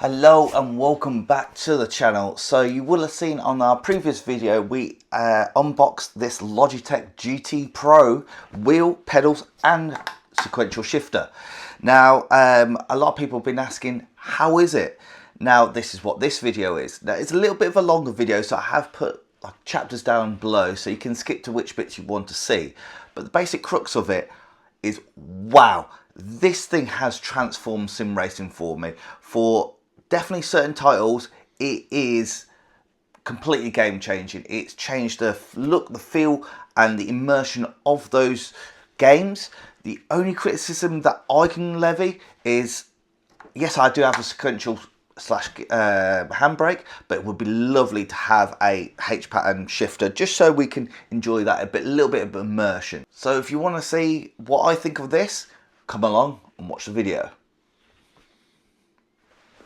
Hello and welcome back to the channel. So you will have seen on our previous video we unboxed this Logitech GT Pro wheel, pedals and sequential shifter. Now a lot of people have been asking, how is it? Now this is what this video is. Now it's a little bit of a longer video, so I have put chapters down below so you can skip to which bits you want to see. But the basic crux of it is, wow, this thing has transformed sim racing for me. For definitely certain titles, it is completely game changing. It's changed the look, the feel and the immersion of those games. The only criticism that I can levy is, yes, I do have a sequential slash handbrake, but it would be lovely to have a H pattern shifter just so we can enjoy that a little bit of immersion. So if you want to see what I think of this, come along and watch the video.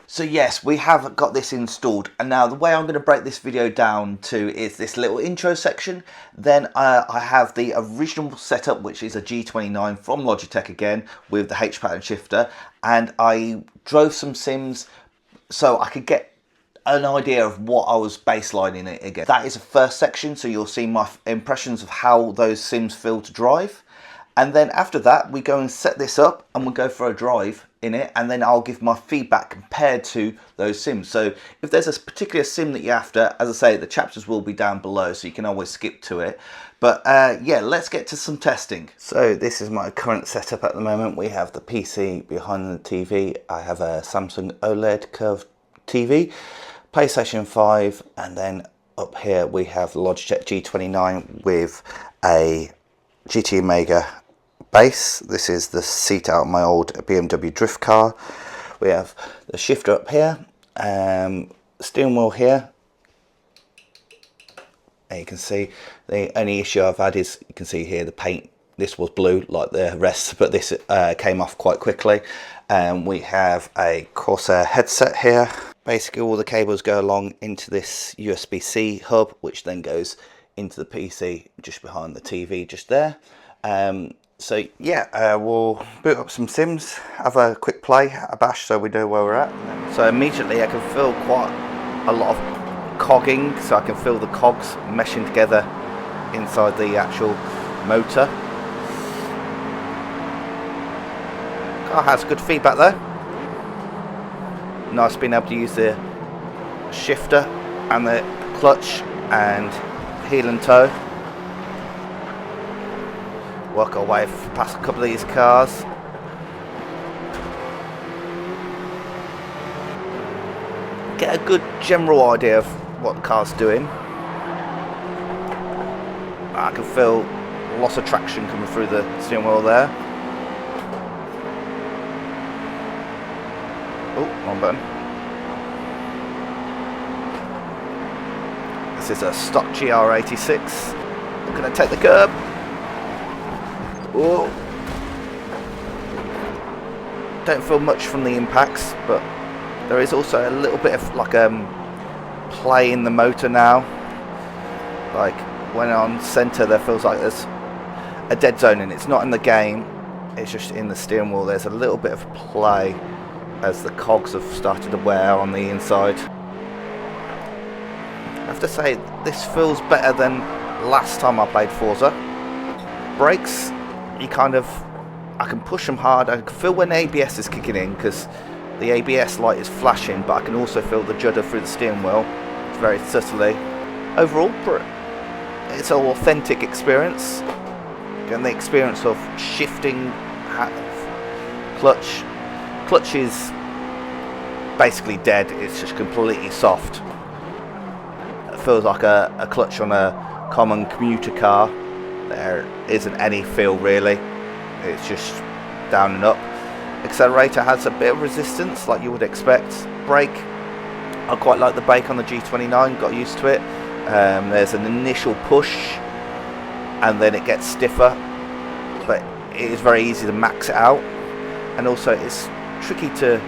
So yes, we have got this installed, and now the way I'm going to break this video down to is this little intro section. Then I have the original setup, which is a G29 from Logitech again with the H pattern shifter, and I drove some sims so I could get an idea of what I was baselining it again. That is the first section, so you'll see my impressions of how those sims feel to drive. And then after that, we go and set this up and we'll go for a drive in it, and then I'll give my feedback compared to those sims. So if there's a particular sim that you're after, as I say, the chapters will be down below, so you can always skip to it. But yeah, let's get to some testing. So this is my current setup at the moment. We have the PC behind the TV. I have a Samsung OLED curved TV, PlayStation 5, and then up here we have the Logitech G29 with a GT Omega base. This is the seat out of my old BMW drift car. We have the shifter up here, steering wheel here, and you can see the only issue I've had is, you can see here the paint, this was blue like the rest, but this came off quite quickly. We have a Corsair headset here. Basically all the cables go along into this USB-C hub, which then goes into the PC just behind the TV just there. So yeah, we'll boot up some sims, have a quick play, a bash, so we know where we're at. So immediately I can feel quite a lot of cogging, so I can feel the cogs meshing together inside the actual motor. Car has good feedback though. Nice being able to use the shifter and the clutch and heel and toe. Work our way past a couple of these cars. Get a good general idea of what the car's doing. I can feel lots of traction coming through the steering wheel there. Oh, wrong button. This is a stock GR86. I'm going to take the curb. Oh. Don't feel much from the impacts, but there is also a little bit of like play in the motor now. Like when on centre, there feels like there's a dead zone, and it's not in the game, it's just in the steering wheel. There's a little bit of play as the cogs have started to wear on the inside. I have to say, this feels better than last time I played Forza. Brakes, I can push them hard. I can feel when ABS is kicking in, because the ABS light is flashing, but I can also feel the judder through the steering wheel very subtly. Overall, it's an authentic experience. Getting the experience of shifting, clutch. Clutch is basically dead, it's just completely soft. It feels like a clutch on a common commuter car. There isn't any feel really, it's just down and up. Accelerator has a bit of resistance like you would expect. Brake, I quite like the brake on the G29, got used to it. There's an initial push and then it gets stiffer, but it is very easy to max it out. And also it's tricky to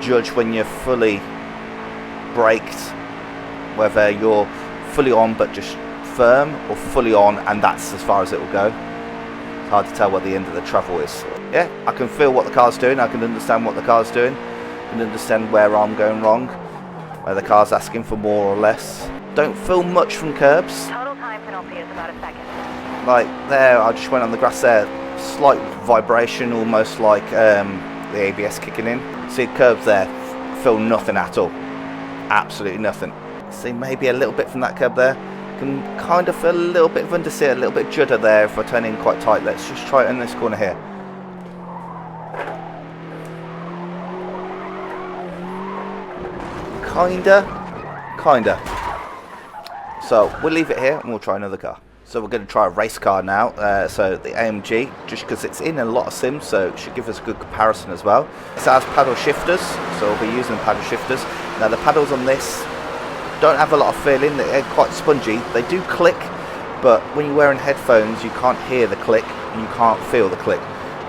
judge when you're fully braked, whether you're fully on but just firm, or fully on and that's as far as it will go. It's hard to tell where the end of the travel is. Yeah, I can feel what the car's doing, I can understand what the car's doing. can understand where I'm going wrong, where the car's asking for more or less. Don't feel much from curbs. Total time penalty is about a second. Like there, I just went on the grass there, slight vibration, almost like the ABS kicking in. See curbs there, feel nothing at all, absolutely nothing. See maybe a little bit from that curb there, can kind of feel a little bit of understeer, a little bit judder there if I turn in quite tight. Let's just try it in this corner here. Kinda. So we'll leave it here and we'll try another car. So we're going to try a race car now, so the AMG, just because it's in a lot of sims, so it should give us a good comparison as well. This has paddle shifters, so we'll be using the paddle shifters. Now the paddles on this don't have a lot of feeling, they're quite spongy. They do click, but when you're wearing headphones you can't hear the click and you can't feel the click.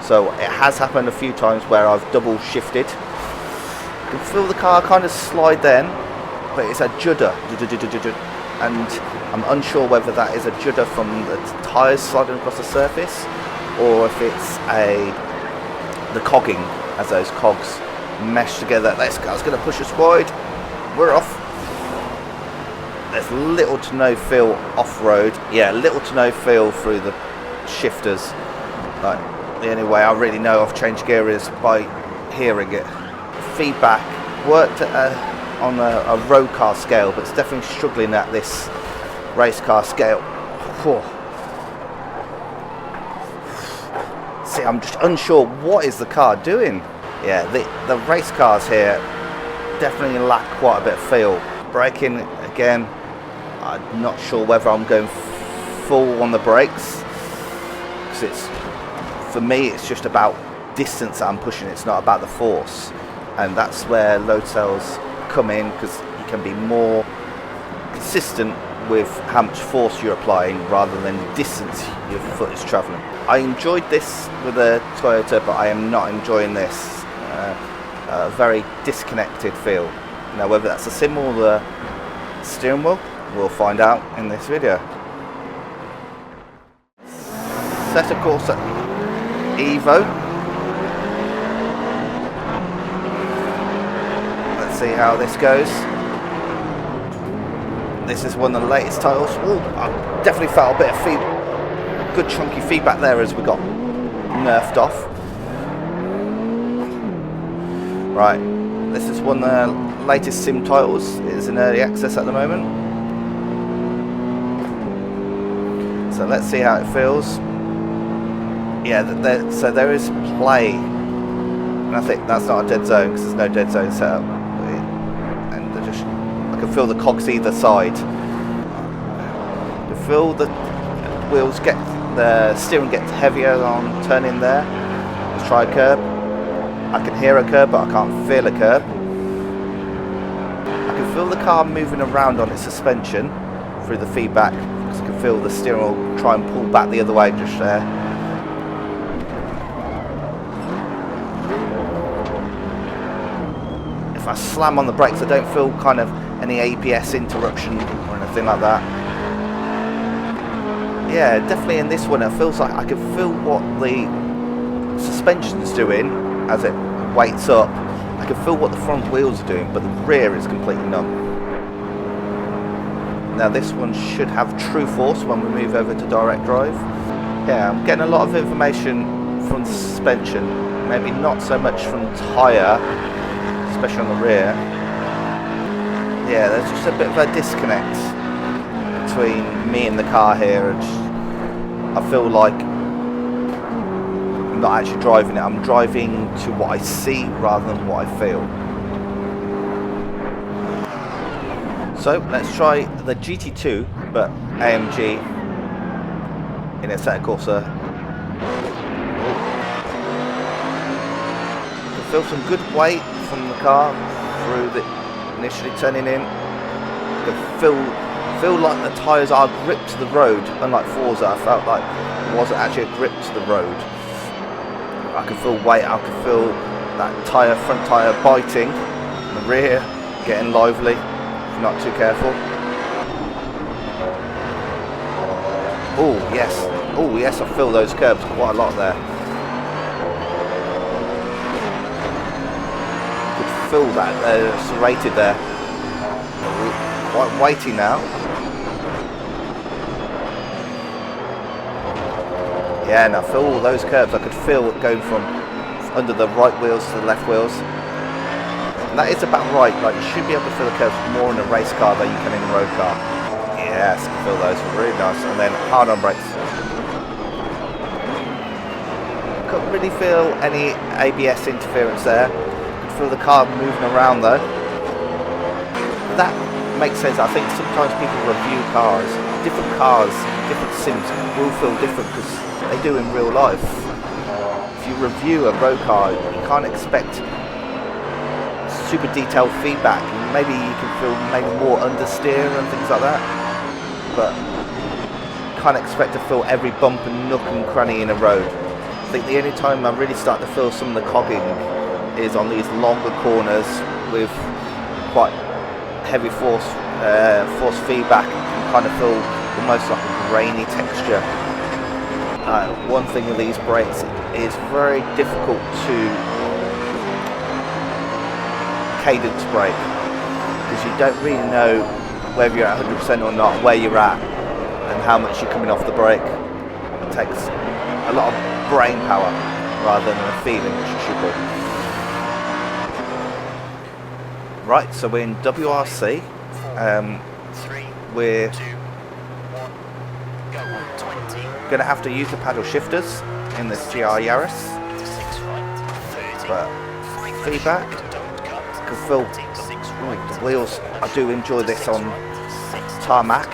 So it has happened a few times where I've double shifted. You can feel the car kind of slide then, but it's a judder. And I'm unsure whether that is a judder from the tyres sliding across the surface, or if it's the cogging, as those cogs mesh together. This car's going to push us wide. We're off. There's little to no feel off-road. Yeah, little to no feel through the shifters. Like the only way I really know I've changed gear is by hearing it. Feedback worked on a road car scale, but it's definitely struggling at this race car scale. Whew. See, I'm just unsure what is the car doing. Yeah, the race cars here definitely lack quite a bit of feel. Braking again, I'm not sure whether I'm going full on the brakes, because it's, for me it's just about distance that I'm pushing, it's not about the force, and that's where load cells come in, because you can be more consistent with how much force you're applying rather than the distance your foot is travelling. I enjoyed this with a Toyota, but I am not enjoying this. A very disconnected feel. Now whether that's the sim or the steering wheel, we'll find out in this video. Assetto Corsa Evo. See how this goes. This is one of the latest titles. Ooh, I definitely felt a bit of good chunky feedback there as we got nerfed off. Right, this is one of the latest sim titles. It is in early access at the moment. So let's see how it feels. Yeah, so there is play, and I think that's not a dead zone because there's no dead zone set up. I can feel the cogs either side. You feel the wheels the steering gets heavier on turning there. Let's try a curb. I can hear a curb, but I can't feel a curb. I can feel the car moving around on its suspension through the feedback, because I can feel the steering wheel try and pull back the other way just there. If I slam on the brakes, I don't feel kind of any ABS interruption or anything like that. Yeah, definitely in this one it feels like I can feel what the suspension's doing as it weights up. I can feel what the front wheels are doing, but the rear is completely numb. Now this one should have true force when we move over to direct drive. Yeah, I'm getting a lot of information from the suspension, maybe not so much from tyre, especially on the rear. Yeah, there's just a bit of a disconnect between me and the car here. I feel like I'm not actually driving it, I'm driving to what I see rather than what I feel. So let's try the GT2 but AMG in Assetto Corsa. You can feel some good weight from the car through the initially turning in. You can feel like the tyres are gripped to the road. Unlike Forza, I felt like it wasn't actually a grip to the road. I can feel weight, I can feel that front tyre biting, the rear getting lively if you're not too careful. Oh yes, I feel those curbs quite a lot there. feel that serrated there. Quite weighty now. Yeah, and I feel all those curves. I could feel it going from under the right wheels to the left wheels. And that is about right. Like, you should be able to feel the curves more in a race car than you can in a road car. Yes, I can feel those. Really nice. And then hard on brakes. Couldn't really feel any ABS interference there. Could feel the car moving around though. That makes sense. I think sometimes people review cars. Different sims will feel different because they do in real life. If you review a road car, you can't expect super detailed feedback. Maybe you can feel maybe more understeer and things like that, but you can't expect to feel every bump and nook and cranny in a road. I think the only time I really start to feel some of the cogging is on these longer corners with quite heavy force feedback. You kind of feel almost like a grainy texture. One thing with these brakes is very difficult to cadence brake because you don't really know whether you're at 100% or not, where you're at and how much you're coming off the brake. It takes a lot of brain power rather than a feeling, which it should be. Right, so we're in WRC. We're going to have to use the paddle shifters in this GR Yaris, but feedback, can feel the wheels. I do enjoy this on tarmac.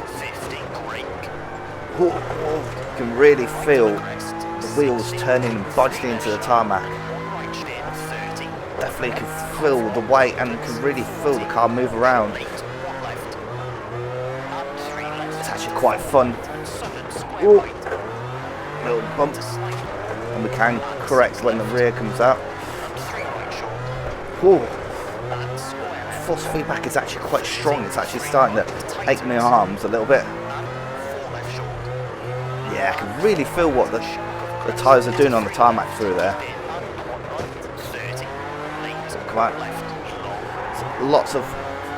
You can really feel the wheels turning and budging into the tarmac. Definitely can feel the weight and can really feel the car move around. It's actually quite fun. Ooh. Little bump, and we can correct when the rear comes out. Ooh. Force feedback is actually quite strong. It's actually starting to ache my arms a little bit. Yeah, I can really feel what the tyres are doing on the tarmac through there. Come on. So lots of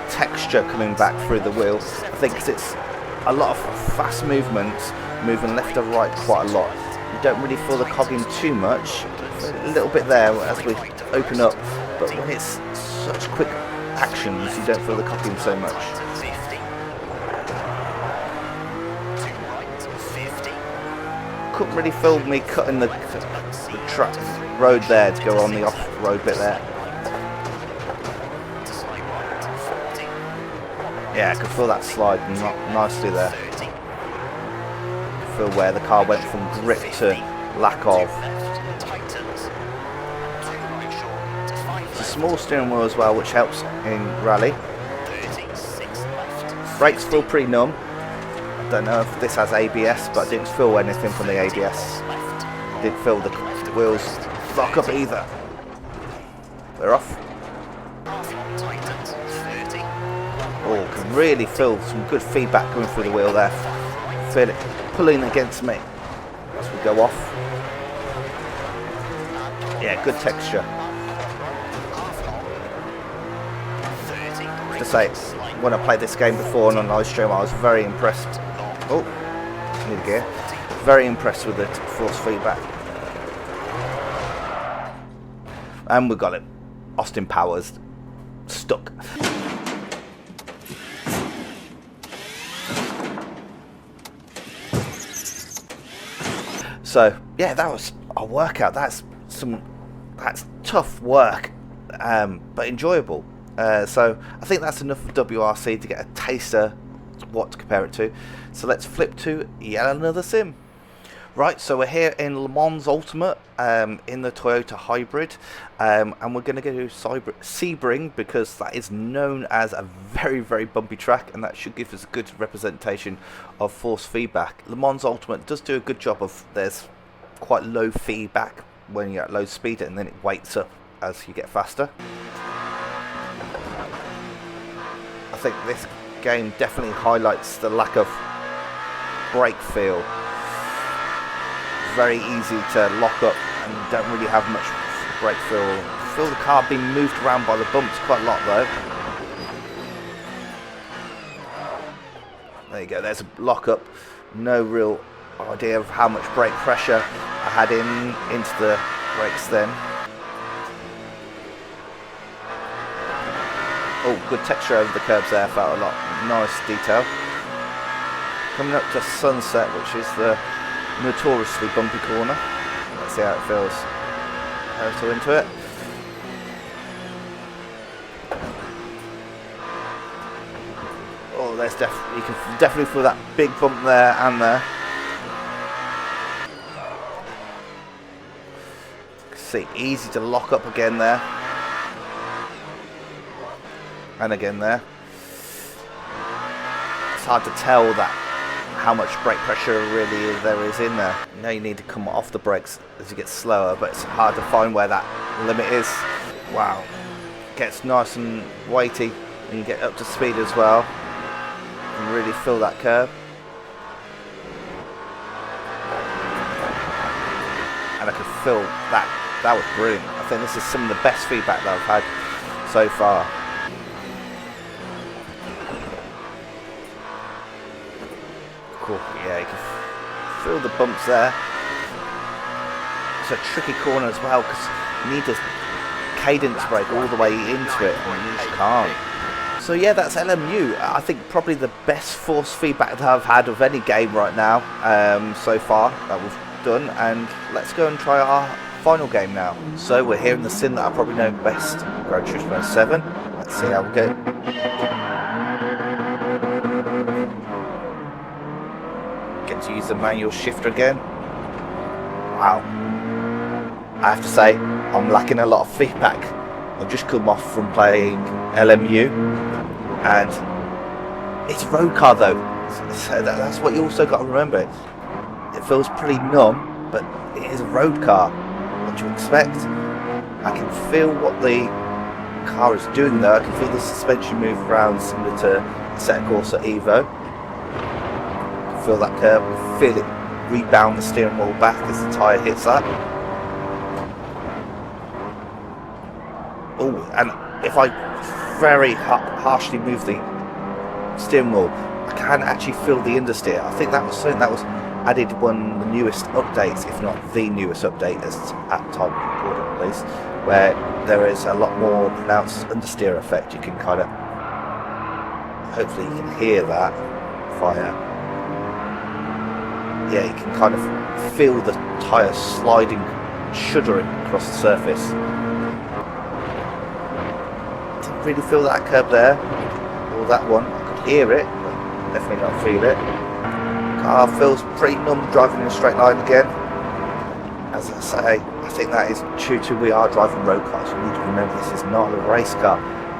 texture coming back through the wheel. I think 'cause it's a lot of fast movements, moving left and right quite a lot. You don't really feel the cogging too much. A little bit there as we open up, but when it's such quick actions, you don't feel the cogging so much. Couldn't really feel me cutting the track road there to go on the off-road bit there. Yeah, I could feel that slide nicely there. Feel where the car went from grip to lack of. It's a small steering wheel as well, which helps in rally. Brakes feel pretty numb. I don't know if this has ABS, but I didn't feel anything from the ABS. Didn't feel the wheels lock up either. They're off. Oh, can really feel some good feedback coming through the wheel there. Feel it pulling against me as we go off. Yeah, good texture. To say, when I played this game before on a live stream, I was very impressed. Oh, need a gear. Very impressed with the force feedback. And we got it. Austin Powers stuck. So yeah, that was a workout. That's tough work, but enjoyable. So I think that's enough for WRC to get a taster what to compare it to. So let's flip to yet another sim. Right, so we're here in Le Mans Ultimate in the Toyota Hybrid, and we're going to go to Sebring because that is known as a very, very bumpy track, and that should give us a good representation of force feedback. Le Mans Ultimate does do a good job of, there's quite low feedback when you're at low speed, and then it weights up as you get faster. I think this game definitely highlights the lack of brake feel. Very easy to lock up and don't really have much brake feel feel the car being moved around by the bumps quite a lot though. There you go, there's a lock-up. No real idea of how much brake pressure I had into the brakes then. Oh, good texture over the curbs there, felt a lot. Nice detail. Coming up to Sunset, which is the notoriously bumpy corner. Let's see how it feels. So into it. Oh, there's you can definitely feel that big bump there and there. See, easy to lock up again there. And again there. It's hard to tell that how much brake pressure really there is in there. You know you need to come off the brakes as you get slower, but it's hard to find where that limit is. Wow. It gets nice and weighty when you get up to speed as well. You can really feel that curve. And I can feel that. That was brilliant. I think this is some of the best feedback that I've had so far. Cool. Yeah, you can feel the bumps there. It's a tricky corner as well because you need to cadence brake all the way into it and you just can't. So yeah, that's LMU. I think probably the best force feedback that I've had of any game right now so far that we've done. And let's go and try our final game now. So we're here in the sim that I probably know best, Gran Turismo 7. Let's see how we go. Get to use the manual shifter again. Wow. I have to say, I'm lacking a lot of feedback. I've just come off from playing LMU, and it's a road car though, so that's what you also got to remember. It feels pretty numb, but it is a road car. What do you expect? I can feel what the car is doing though. I can feel the suspension move around similar to Assetto Corsa Evo. I can feel that curve, I can feel it rebound the steering wheel back as the tyre hits that. Oh, and if I very harshly move the steering wheel, I can actually feel the understeer. I think that was something that was added one of the newest updates, if not the newest update as at time of recording at least, where there is a lot more pronounced understeer effect. You can kind of, hopefully you can hear that fire. Yeah, you can kind of feel the tyre sliding, shuddering across the surface. Really feel that curb there, or that one. I could hear it, but definitely not feel it. Car feels pretty numb driving in a straight line again. As I say, I think that is due to we are driving road cars. You need to remember this is not a race car.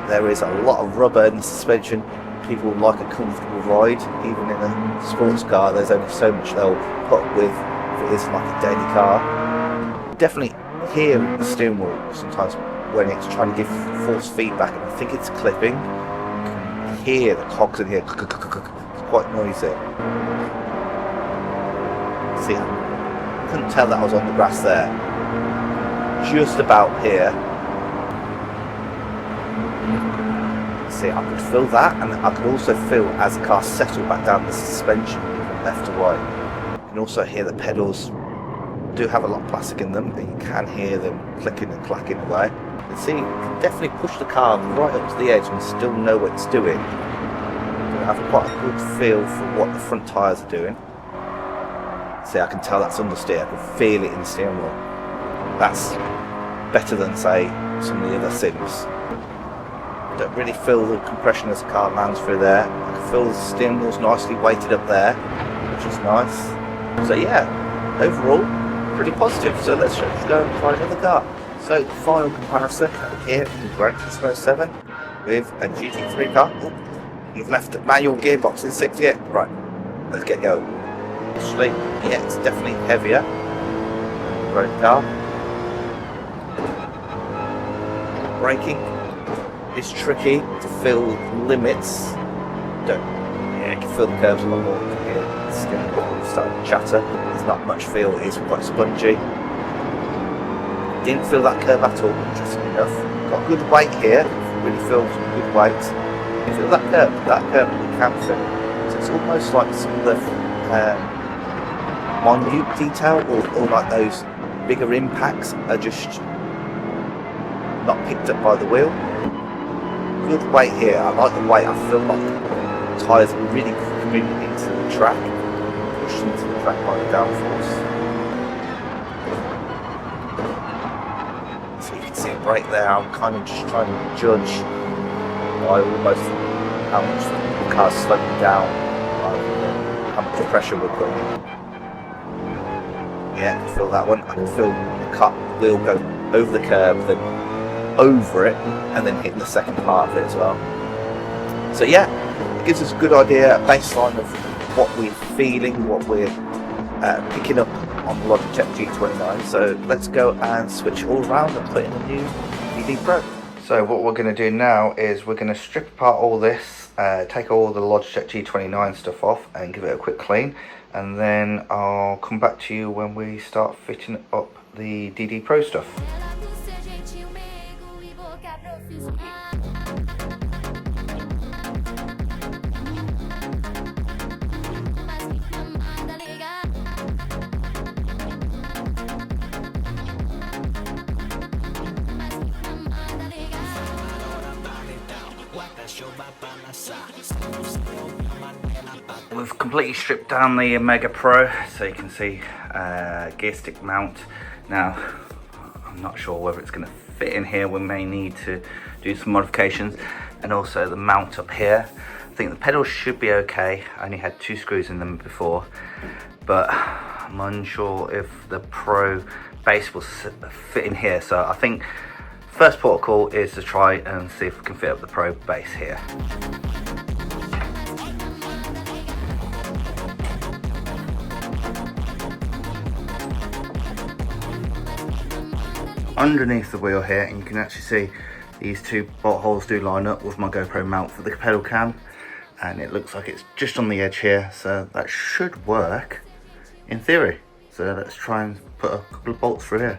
There is a lot of rubber in the suspension. People like a comfortable ride. Even in a sports car, there's only so much they'll put up with if it is like a daily car. Definitely hear the steering wheel sometimes when it's trying to give force feedback, and I think it's clipping. You can hear the cogs in here. It's quite noisy. See, I couldn't tell that I was on the grass there. Just about here. See, I could feel that, and I could also feel as the car settled back down the suspension from left to right. You can also hear the pedals do have a lot of plastic in them, but you can hear them clicking and clacking away. And see, you can definitely push the car right up to the edge and still know what it's doing. You have quite a good feel for what the front tyres are doing. See, I can tell that's understeer. I can feel it in the steering wheel. That's better than, say, some of the other sims. Don't really feel the compression as the car lands through there. I can feel the steering wheel's nicely weighted up there, which is nice. So yeah, overall, pretty positive. So let's go and try another car. So the final comparison here in Gran Turismo 7 with a GT3 car. Oh, you've left the manual gearbox in 6th gear. Right, let's get going. Actually, yeah, it's definitely heavier. Road car. Braking is tricky to feel limits. Yeah, you can feel the curves a lot more here. It's starting to chatter. There's not much feel. It is quite spongy. Didn't feel that curb at all, interestingly enough. Got good weight here, really feels good weight. You feel that curb really can feel. So it's almost like some of the minute detail or like those bigger impacts are just not picked up by the wheel. Good weight here, I like the weight. I feel like the tyres are really coming into the track, pushed into the track by the downforce. So you can see it right there. I'm kind of just trying to judge by almost how much the car's slowing down, how much pressure we're putting in. Yeah, I can feel that one. I can feel the wheel go over the curb, then over it, and then hitting the second part of it as well. So yeah, it gives us a good idea, a baseline of what we're feeling, what we're picking up on the Logitech G29. So let's go and switch all around and put in a new DD Pro. So what we're going to do now is we're going to strip apart all this, take all the Logitech G29 stuff off and give it a quick clean, and then I'll come back to you when we start fitting up the DD Pro stuff. We've completely stripped down the Mega Pro, so you can see gear stick mount. Now, I'm not sure whether it's going to fit in here. We may need to do some modifications, and also the mount up here. I think the pedals should be okay. I only had 2 screws in them before, but I'm unsure if the Pro base will fit in here. So I think first port of call is to try and see if we can fit up the Pro base here. Underneath the wheel here, and you can actually see these 2 bolt holes do line up with my GoPro mount for the pedal cam, and it looks like it's just on the edge here, so that should work in theory. So let's try and put a couple of bolts through here.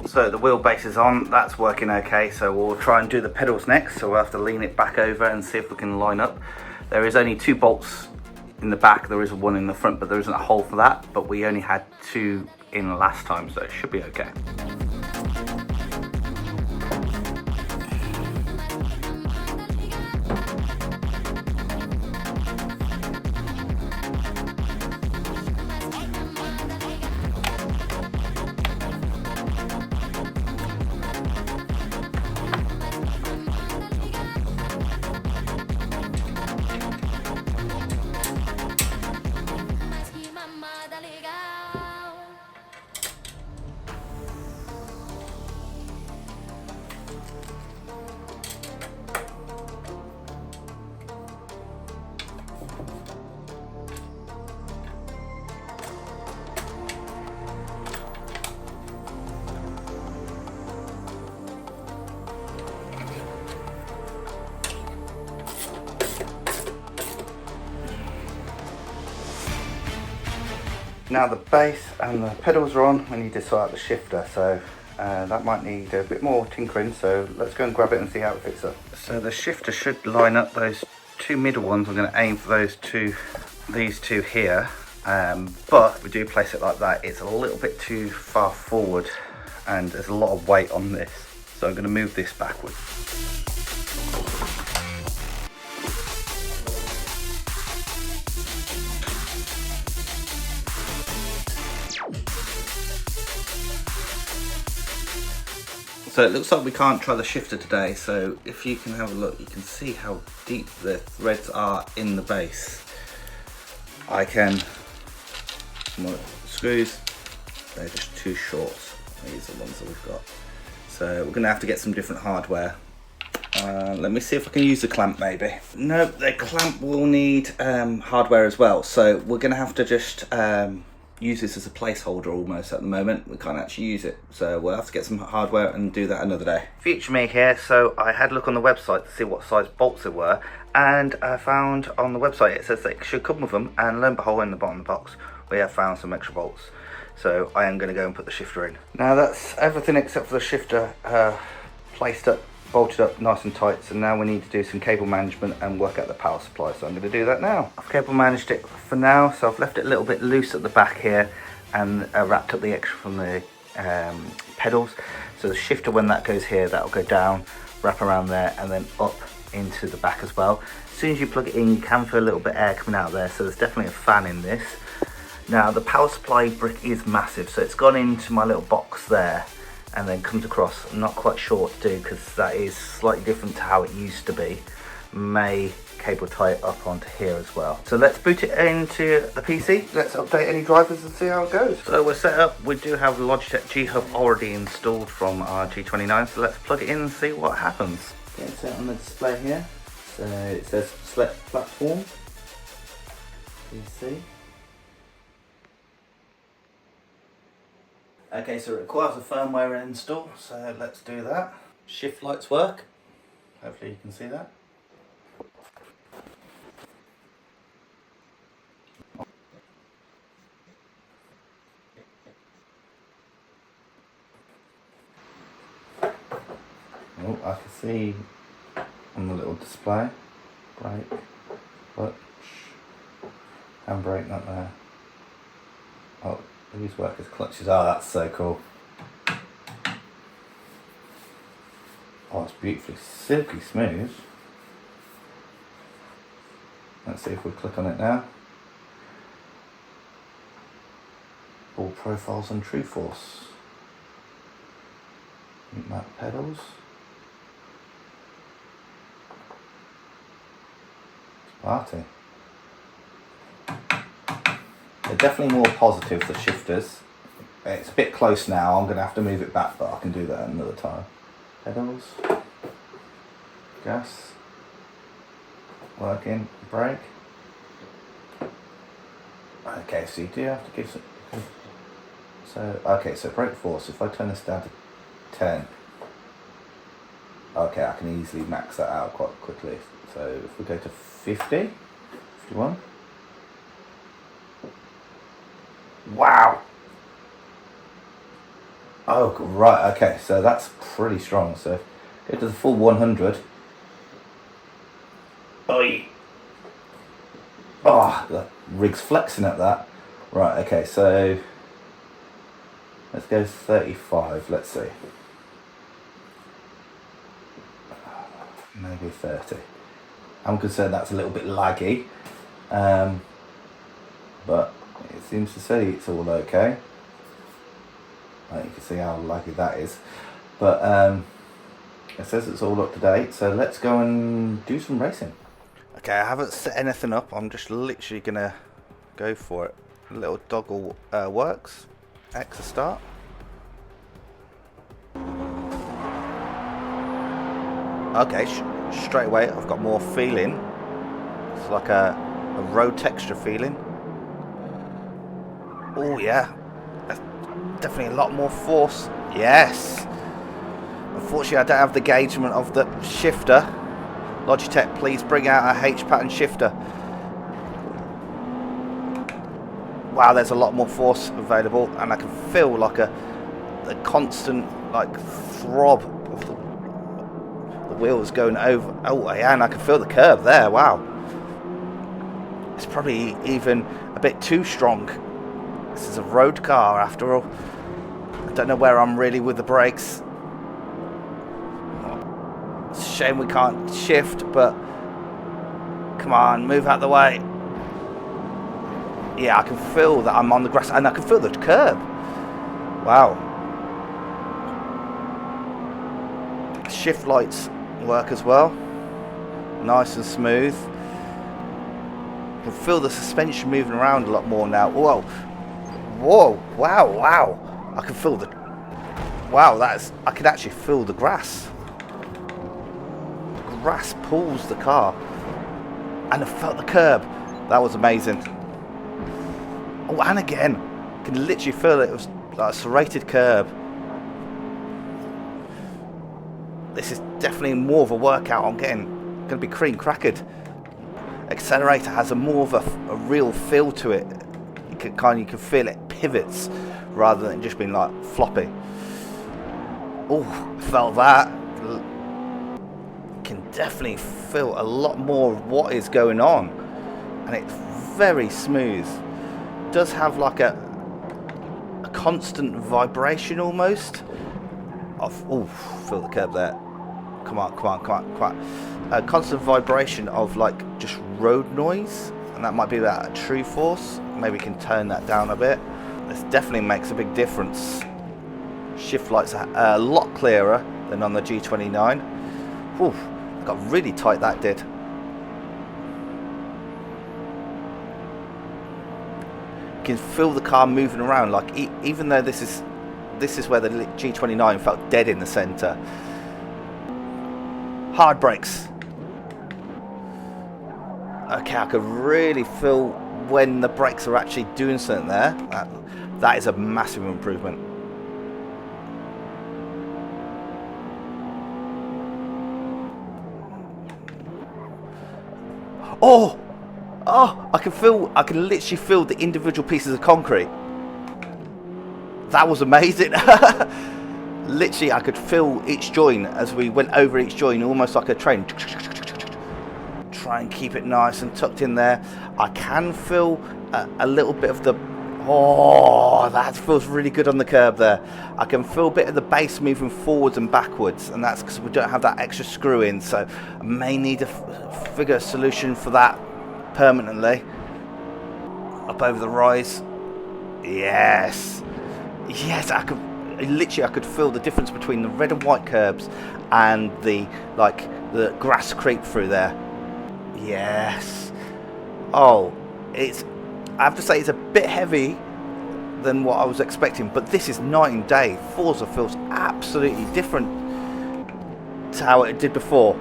So the wheelbase is on, that's working okay, so we'll try and do the pedals next. So we'll have to lean it back over and see if we can line up. There is only 2 bolts in the back, there is one in the front, but there isn't a hole for that, but we only had 2 in last time, so it should be okay. Now the base and the pedals are on, we need to sort out the shifter, so that might need a bit more tinkering, so let's go and grab it and see how it fits up. So the shifter should line up those 2 middle ones. I'm going to aim for these two here, but if we do place it like that, it's a little bit too far forward and there's a lot of weight on this, so I'm going to move this backwards. So it looks like we can't try the shifter today, so if you can have a look, you can see how deep the threads are in the base. I can, screws, they're just too short. These are the ones that we've got. So we're gonna have to get some different hardware Let me see if I can use the clamp maybe. No, the clamp will need hardware as well, so we're going to have to just use this as a placeholder almost at the moment. We can't actually use it, so we'll have to get some hardware and do that another day. Future me here, so I had a look on the website to see what size bolts there were, and I found on the website it says they should come with them, and lo and behold, in the bottom of the box we have found some extra bolts. So I am going to go and put the shifter in. Now that's everything except for the shifter placed up, bolted up nice and tight, so now we need to do some cable management and work out the power supply, so I'm going to do that now. I've cable managed it for now, so I've left it a little bit loose at the back here and wrapped up the extra from the pedals. So the shifter, when that goes here, that'll go down, wrap around there and then up into the back as well. As soon as you plug it in, you can feel a little bit of air coming out there, so there's definitely a fan in this. Now the power supply brick is massive, so it's gone into my little box there and then comes across. I'm not quite sure what to do because that is slightly different to how it used to be. May cable tie it up onto here as well. So let's boot it into the PC. Let's update any drivers and see how it goes. So we're set up. We do have the Logitech G Hub already installed from our G29, so let's plug it in and see what happens. Okay, so on the display here, so it says select platform, PC. Okay, so it requires a firmware install, so let's do that. Shift lights work. Hopefully you can see that. Oh, I can see on the little display. Brake, clutch, handbrake not there. Oh, these work as clutches. Oh, that's so cool. Oh, it's beautifully silky smooth. Let's see if we click on it now. All profiles and true force. Map pedals. Party. They're definitely more positive, the shifters. It's a bit close now, I'm going to have to move it back, but I can do that another time. Pedals. Gas. Working. Brake. Okay, so you do have to give some... So, okay, so brake force, if I turn this down to 10. Okay, I can easily max that out quite quickly. So if we go to 50, 51. Wow. Oh, right, okay, so that's pretty strong. So go to the full 100. Oi. Oh, the rig's flexing at that. Right, okay, so let's go 35, let's see. Maybe 30. I'm concerned that's a little bit laggy, but it seems to say it's all okay. You can see how laggy that is, but it says it's all up to date, so let's go and do some racing. Okay, I haven't set anything up, I'm just literally gonna go for it. A little toggle works. X to start. Okay, straight away I've got more feeling. It's like a road texture feeling. Oh yeah, that's definitely a lot more force. Yes. Unfortunately I don't have the engagement of the shifter. Logitech, please bring out a H pattern shifter. Wow, there's a lot more force available, and I can feel like a constant like throb of the wheels going over. Oh yeah, and I can feel the curve there. Wow, it's probably even a bit too strong. This is a road car after all. I don't know where I'm really with the brakes. It's a shame we can't shift, but come on, move out the way. Yeah, I can feel that I'm on the grass, and I can feel the curb. Wow. Shift lights work as well. Nice and smooth. I can feel the suspension moving around a lot more now. Whoa. Whoa. Wow, wow. I can feel the... Wow, I can actually feel the grass. grass pulls the car. And I felt the curb. That was amazing. Oh, and again, you can literally feel it. It was like a serrated curb. This is definitely more of a workout on getting going to be cream crackered. Accelerator has a more of a real feel to it. You can feel it pivots rather than just being like floppy. Oh, felt that. Can definitely feel a lot more of what is going on, and it's very smooth. Does have like a constant vibration almost of, oh, feel the curb there. Come on. A constant vibration of like just road noise, and that might be that true force. Maybe we can tone that down a bit. This definitely makes a big difference. Shift lights are a lot clearer than on the G29. Whew, got really tight, that did. You can feel the car moving around, like even though this is where the G29 felt dead in the centre. Hard brakes. Okay, I could really feel when the brakes are actually doing something there. That is a massive improvement. Oh, I can literally feel the individual pieces of concrete. That was amazing. Literally, I could feel each joint as we went over each joint, almost like a train. Try and keep it nice and tucked in there. I can feel a little bit of the, oh, that feels really good on the curb there. I can feel a bit of the base moving forwards and backwards, and that's because we don't have that extra screw in, so I may need to figure a solution for that permanently. Up over the rise. Yes, I could feel the difference between the red and white curbs and the grass creep through there. Yes. Oh, I have to say it's a bit heavy than what I was expecting, but this is night and day. Forza feels absolutely different to how it did before.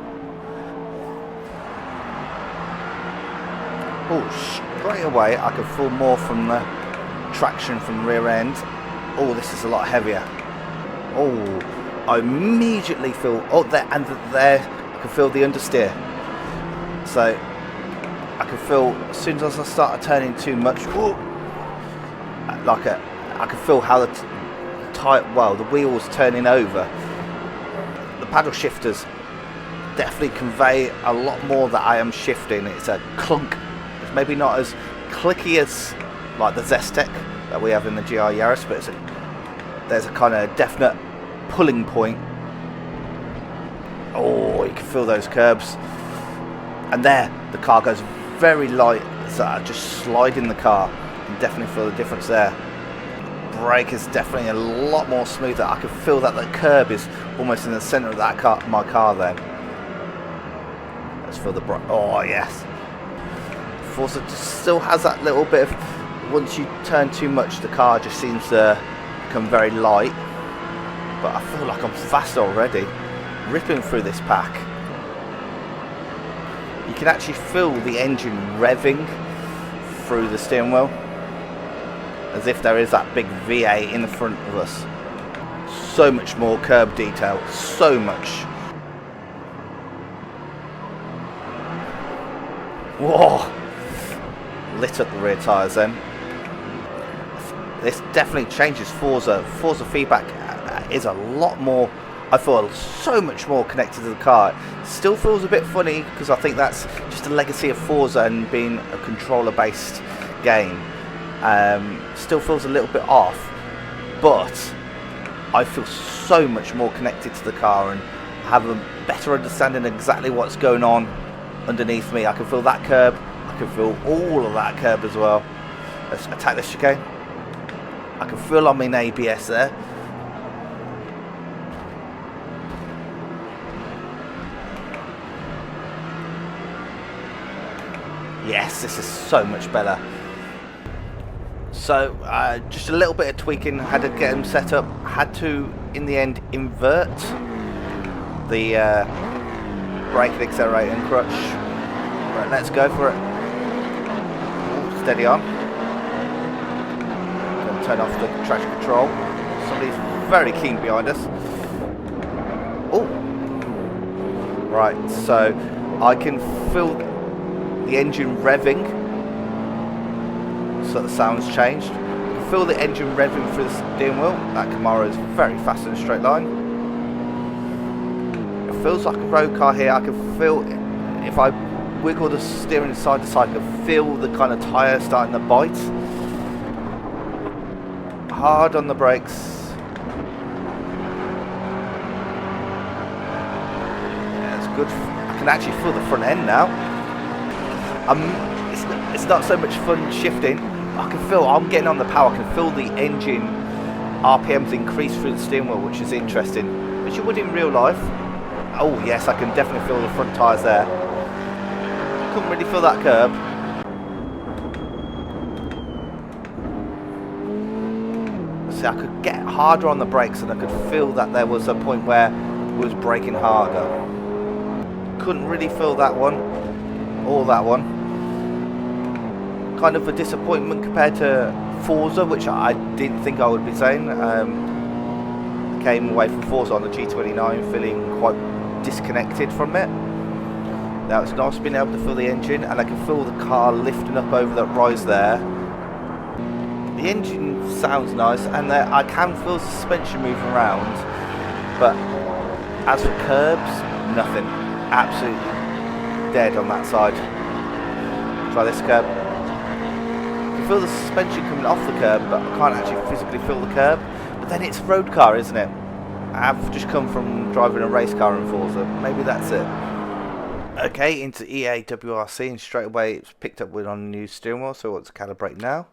Oh, straight away I can feel more from the traction from the rear end. Oh, this is a lot heavier. Oh, I immediately feel, oh, there and there, I can feel the understeer. So I can feel as soon as I start turning too much, oh, I can feel how the wheels turning over. The paddle shifters definitely convey a lot more that I am shifting. It's a clunk. It's maybe not as clicky as like the Zestec that we have in the GR Yaris, but there's a kind of definite pulling point. Oh, you can feel those curbs. And there, the car goes very light, so I just slide in the car. You can definitely feel the difference there. Brake is definitely a lot more smoother. I can feel that the curb is almost in the centre of that car, my car then. Let's feel the brake. Oh, yes. Forza still has that little bit of, once you turn too much, the car just seems to become very light. But I feel like I'm fast already, ripping through this pack. You can actually feel the engine revving through the steering wheel, as if there is that big V8 in the front of us. So much more curb detail, so much. Whoa! Lit up the rear tyres then. This definitely changes Forza. Forza feedback is a lot more, I feel so much more connected to the car. Still feels a bit funny because I think that's just a legacy of Forza and being a controller based game. Still feels a little bit off, but I feel so much more connected to the car and have a better understanding of exactly what's going on underneath me. I can feel that curb, I can feel all of that curb as well. Let's attack this chicane. I can feel I'm in ABS there. Yes, this is so much better. So just a little bit of tweaking, had to get them set up, had to in the end invert the brake and accelerator and crutch. Right, let's go for it. Ooh, steady on. Gonna turn off the traction control. Somebody's very keen behind us. Oh, right. So I can feel the engine revving. So the sound's changed. I can feel the engine revving through the steering wheel. That Camaro is very fast in a straight line. It feels like a road car here. I can feel, if I wiggle the steering side to side, I can feel the kind of tyre starting to bite. Hard on the brakes. Yeah, it's good. I can actually feel the front end now. It's not so much fun shifting. I can feel I'm getting on the power. I can feel the engine RPMs increase through the steering wheel, which is interesting, which you would in real life. Oh yes, I can definitely feel the front tyres there. Couldn't really feel that curb. See, I could get harder on the brakes, and I could feel that there was a point where it was braking harder. Couldn't really feel that one or that one. Kind of a disappointment compared to Forza, which I didn't think I would be saying. Came away from Forza on the G29 feeling quite disconnected from it. Now it's nice being able to feel the engine, and I can feel the car lifting up over that rise there. The engine sounds nice, and I can feel suspension moving around, but as for curbs, nothing. Absolutely dead on that side. Try this curb. I can feel the suspension coming off the curb, but I can't actually physically feel the curb. But then it's a road car, isn't it? I've just come from driving a race car in Forza. Maybe that's it. Okay, into EA WRC, and straight away it's picked up with on the new steering wheel, so let's calibrate now.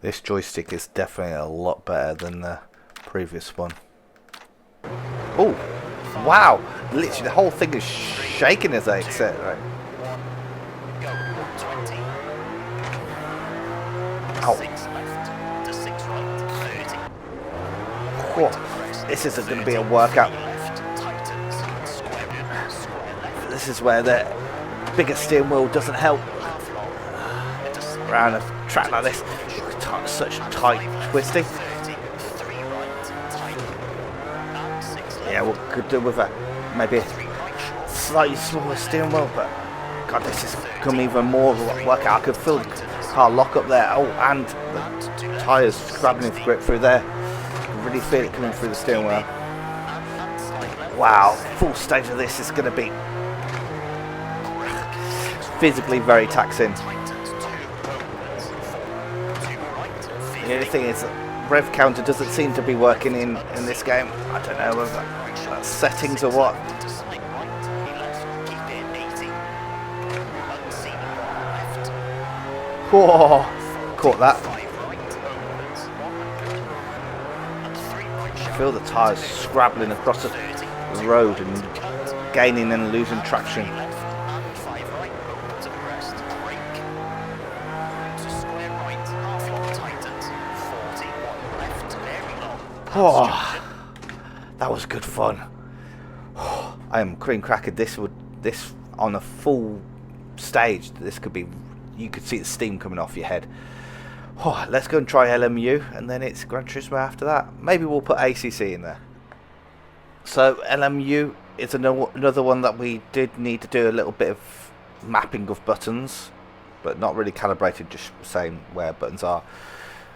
This joystick is definitely a lot better than the previous one. Oh, wow! Literally the whole thing is shaking as I accelerate. Ow. Whoa. This isn't going to be a workout. This is where the bigger steering wheel doesn't help. Around a track like this, such tight twisting. Yeah, we could do with a maybe a slightly smaller steering wheel, but God, this has become even more of a workout. I could feel the car lock up there. Oh, and the tyres grabbing its grip through there. I can really feel it coming through the steering wheel. Wow, full stage of this is going to be physically very taxing. The only thing is that rev counter doesn't seem to be working in this game. I don't know whether that's settings or what. Whoa, caught that. I feel the tyres scrabbling across the road and gaining and losing traction. Oh, that was good fun. Oh, I am cream crackered. This on a full stage. This could be. You could see the steam coming off your head. Oh, let's go and try LMU, and then it's Gran Turismo after that. Maybe we'll put ACC in there. So LMU is another one that we did need to do a little bit of mapping of buttons, but not really calibrated, just saying where buttons are.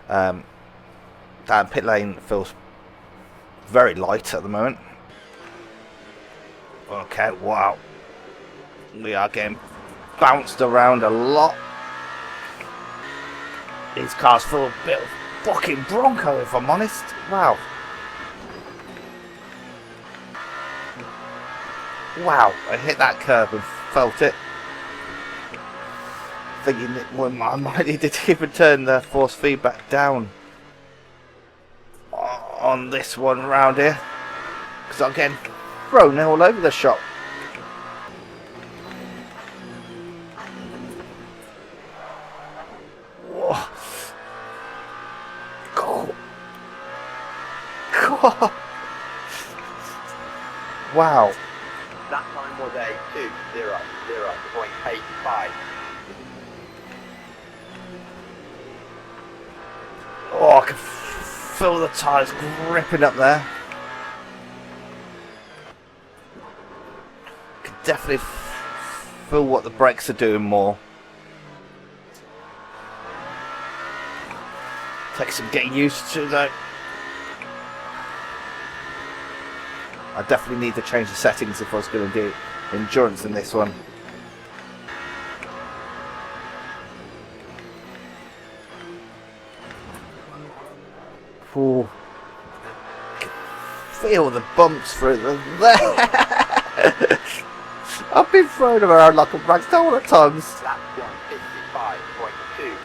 That pit lane feels very light at the moment. Okay, wow. We are getting bounced around a lot. These cars feel a bit of fucking Bronco, if I'm honest. Wow. Wow, I hit that curb and felt it. Thinking that I might need to even turn the force feedback down on this one around here, because I'm getting thrown all over the shop. Whoa. God. Wow. That time was a 2:00.85. Oh, I can feel the tyres gripping up there. Can definitely feel what the brakes are doing more. Takes some getting used to though. I definitely need to change the settings if I was going to do endurance in this one. Ooh. Feel the bumps through the there. I've been thrown around like a ragdoll at times. Lap 1:55.2.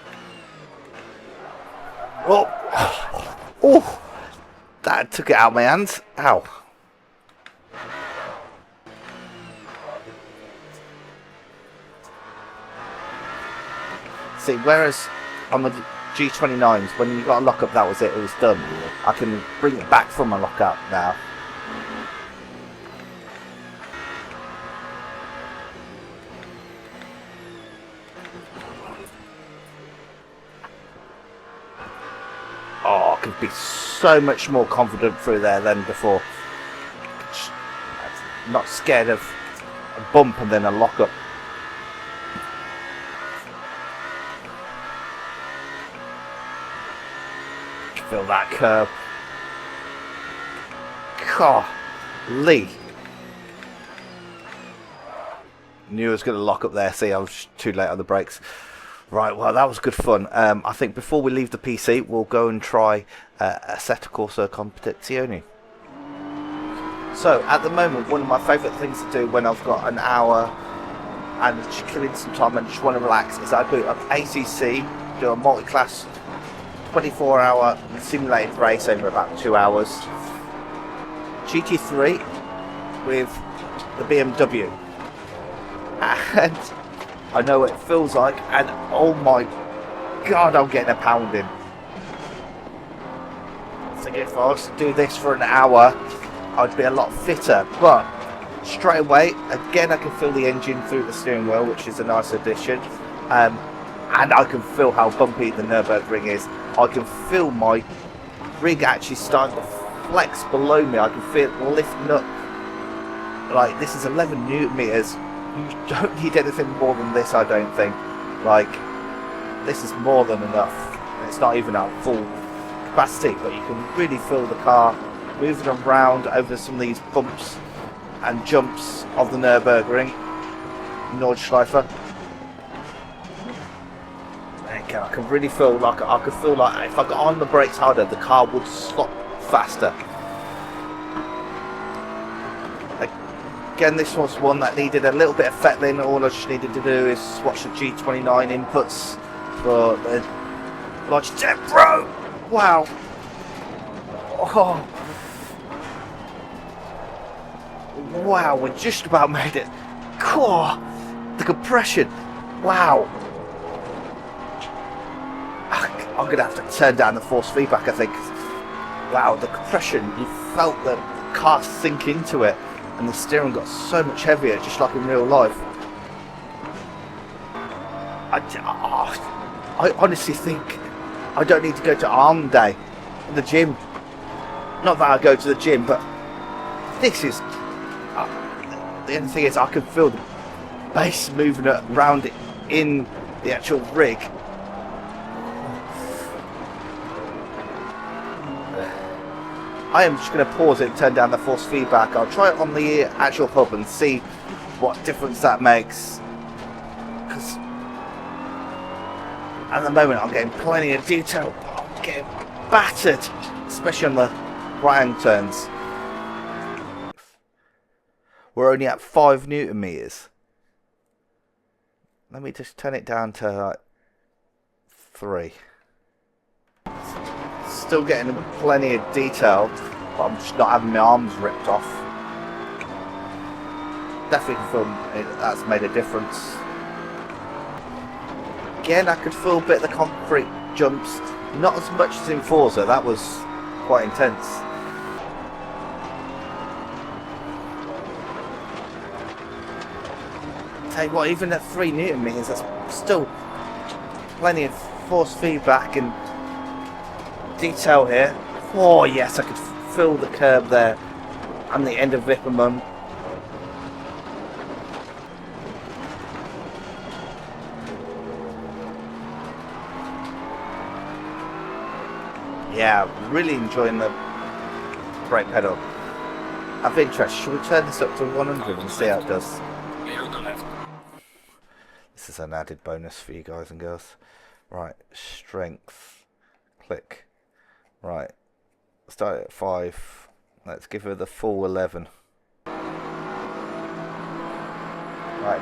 Oh, oh, that took it out of my hands. Ow. See, whereas on the G29s, when you got a lockup, that was it, it was done. I can bring it back from a lockup now. Oh, I could be so much more confident through there than before. Not scared of a bump and then a lockup. Feel that curb. Golly. Knew I was going to lock up there. See, I was too late on the brakes. Right, well, that was good fun. I think before we leave the PC, we'll go and try Assetto Corsa Competizione. So, at the moment, one of my favourite things to do when I've got an hour and just killing some time and just want to relax is I boot up ACC, do a multi-class 24-hour simulated race over about 2 hours. GT3 with the BMW. And I know what it feels like, and oh my god, I'm getting a pounding. I think if I was to do this for an hour, I'd be a lot fitter. But straight away, again, I can feel the engine through the steering wheel, which is a nice addition. And I can feel how bumpy the Nürburgring is. I can feel my rig actually starting to flex below me. I can feel it lifting up. Like, this is 11 Newton meters. You don't need anything more than this, I don't think. Like, this is more than enough. It's not even at full capacity, but you can really feel the car moving around over some of these bumps and jumps of the Nürburgring, Nordschleife. I can really feel like I could feel like if I got on the brakes harder, the car would stop faster. Again, this was one that needed a little bit of fettling. All I just needed to do is watch the G29 inputs for the Logitech Pro. Wow. Oh. Wow, we just about made it. God, the compression. Wow. I'm going to have to turn down the force feedback, I think. Wow, the compression, you felt the car sink into it, and the steering got so much heavier, just like in real life. I honestly think I don't need to go to arm day in the gym. Not that I go to the gym, but this is... the only thing is I can feel the base moving around it in the actual rig. I am just going to pause it and turn down the force feedback. I'll try it on the actual hub and see what difference that makes. Because at the moment I'm getting plenty of detail. I'm getting battered, especially on the right-hand turns. We're only at 5 Newton meters. Let me just turn it down to like 3. Still getting plenty of detail, but I'm just not having my arms ripped off. Definitely feel that's made a difference. Again, I could feel a bit of the concrete jumps, not as much as in Forza. That was quite intense. tell you what, even at 3 Newton meters, that's still plenty of force feedback and detail here. Oh yes, I could feel the curb there and the end of Whifbitz. Yeah, really enjoying the brake pedal. Of interest, should we turn this up to 100 and see how it does? This is an added bonus for you guys and girls. Right, strength, click. Right, start at 5. Let's give her the full 11. Right,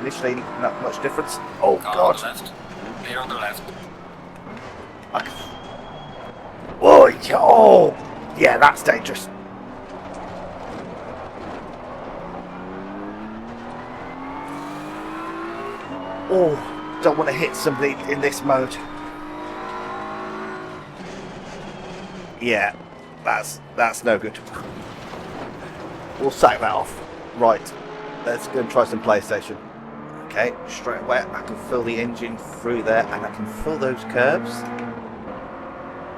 initially not much difference. Oh god! Clear on the left. Oh, yeah, that's dangerous. Oh, don't want to hit somebody in this mode. Yeah, that's no good. We'll sack that off. Right, let's go and try some PlayStation. Okay, straight away I can feel the engine through there, and I can feel those curbs.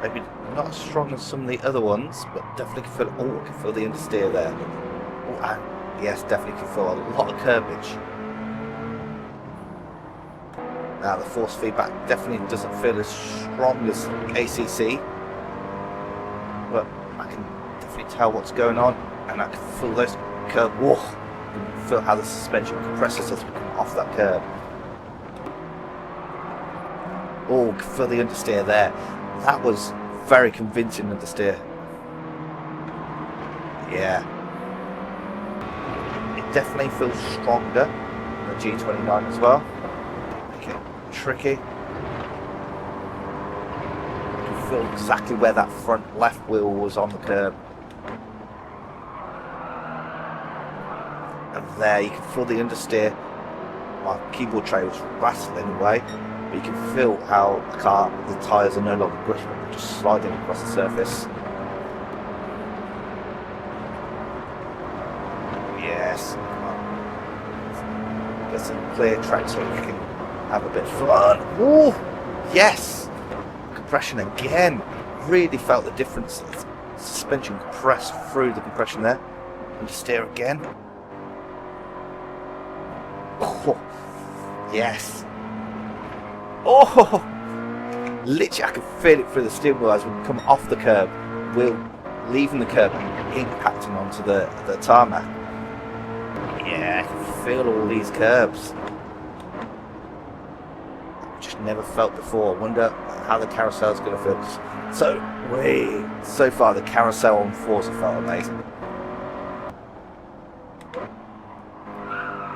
Maybe not as strong as some of the other ones, but definitely can feel. Oh, I can feel the understeer there. Oh, and yes, definitely can feel a lot of curbage. Now the force feedback definitely doesn't feel as strong as ACC, but I can definitely tell what's going on, and I can feel those curb. Whoa! I can feel how the suspension compresses as we come off that curb. Oh, I can feel the understeer there. That was very convincing understeer. Yeah. It definitely feels stronger than the G29 as well. Make it tricky. You can feel exactly where that front left wheel was on the curb. And there you can feel the understeer. My keyboard tray was rattling away. But you can feel how the tyres are no longer gripping, they're just sliding across the surface. Yes. Get some clear track so we can have a bit of fun. Ooh, yes! Compression again. Really felt the difference. The suspension compressed through the compression there. Understeer again. Oh, yes. Oh, literally I can feel it through the steering wheel as we come off the curb, wheel leaving the curb and impacting onto the tarmac. Yeah, I can feel all these curbs. I've just never felt before. I wonder how the carousel is going to feel. So far the carousel on Forza felt amazing.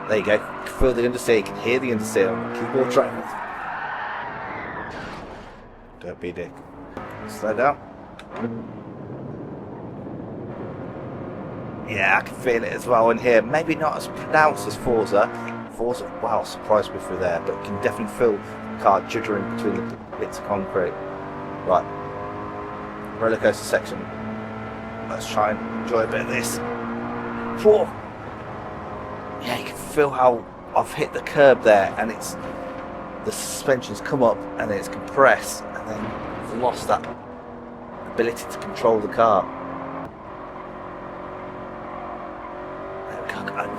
There you go. You can feel the understeer, you can hear the understeer on the keyboard tray. Don't be a dick. Slow down. Yeah, I can feel it as well in here. Maybe not as pronounced as Forza. Forza, wow, surprised me through there, but you can definitely feel the car jittering between the bits of concrete. Right. Roller coaster section. Let's try and enjoy a bit of this. Whoa. Yeah, you can feel how I've hit the curb there, and it's the suspension's come up and it's compressed, and then I've lost that ability to control the car.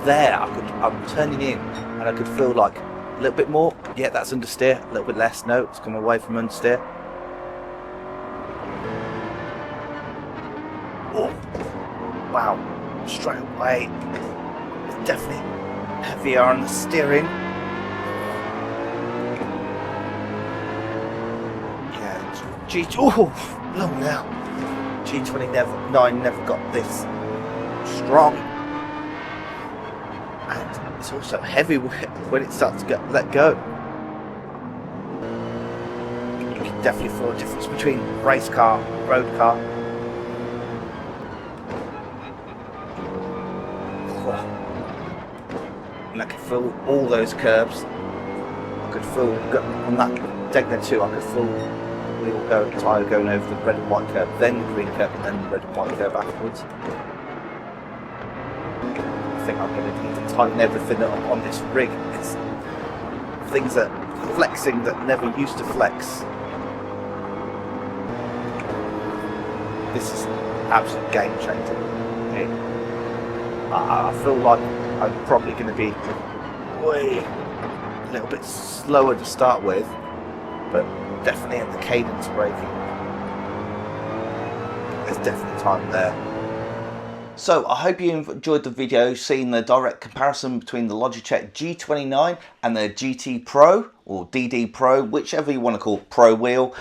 There, I'm turning in, and I could feel like a little bit more. Yeah, that's understeer. A little bit less. No, it's come away from understeer. Oh, wow! Straight away, it's definitely heavier on the steering. Oh, long now. G29 never got this strong, and it's also heavy when it starts to let go. You can definitely feel a difference between race car and road car. And I could feel all those curbs. I could feel on that Degner 2, I could feel tyre going over the red and white curb, then the green curb, and then the red and white curb afterwards. I think I'm going to need to tighten everything up on this rig. It's things that flexing that never used to flex. This is absolute game changer. I feel like I'm probably going to be a little bit slower to start with, but definitely in the cadence braking, there's definitely time there. So I hope you enjoyed the video, seeing the direct comparison between the Logitech G29 and the GT Pro, or DD Pro, whichever you want to call Pro wheel.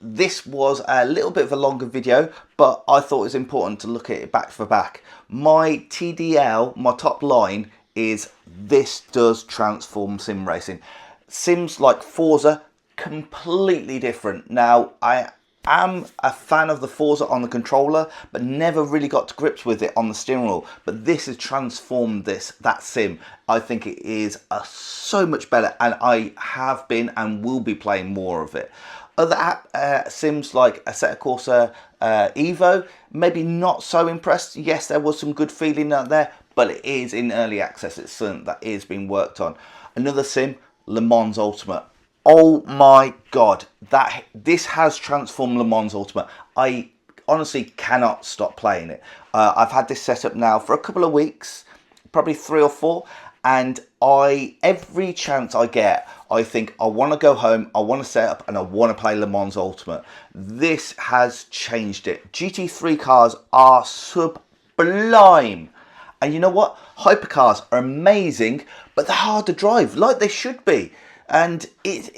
This was a little bit of a longer video, but I thought it was important to look at it back for back. My TDL, my top line, is this does transform sim racing. Sims like Forza, completely different. Now, I am a fan of the Forza on the controller, but never really got to grips with it on the steering wheel. But this has transformed that sim. I think it is so much better, and I have been and will be playing more of it. Other sims like Assetto Corsa Evo, maybe not so impressed. Yes, there was some good feeling out there, but it is in early access. It's something that is being worked on. Another sim, Le Mans Ultimate. Oh my God, this has transformed Le Mans Ultimate. I honestly cannot stop playing it. I've had this set up now for a couple of weeks, probably 3 or 4, and every chance I get, I think I want to go home, I want to set up, and I want to play Le Mans Ultimate. This has changed it. GT3 cars are sublime. And you know what? Hypercars are amazing, but they're hard to drive, like they should be. And you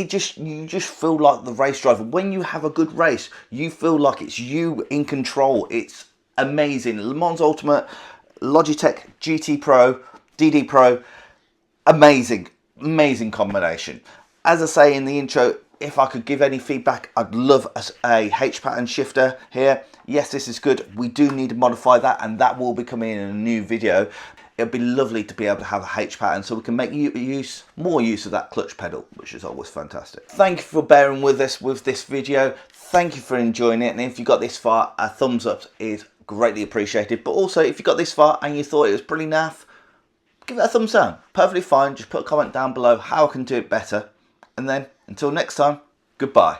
just feel like the race driver. When you have a good race, you feel like it's you in control. It's amazing. Le Mans Ultimate, Logitech GT Pro, DD Pro, amazing combination. As I say in the intro, if I could give any feedback, I'd love a H pattern shifter here. Yes, this is good. We do need to modify that, and that will be coming in a new video. It'd be lovely to be able to have a H pattern so we can make more use of that clutch pedal, which is always fantastic. Thank you for bearing with us with this video. Thank you for enjoying it, and if you got this far, a thumbs up is greatly appreciated. But also, if you got this far and you thought it was pretty naff, give it a thumbs down. Perfectly fine. Just put a comment down below how I can do it better. And then, until next time, goodbye.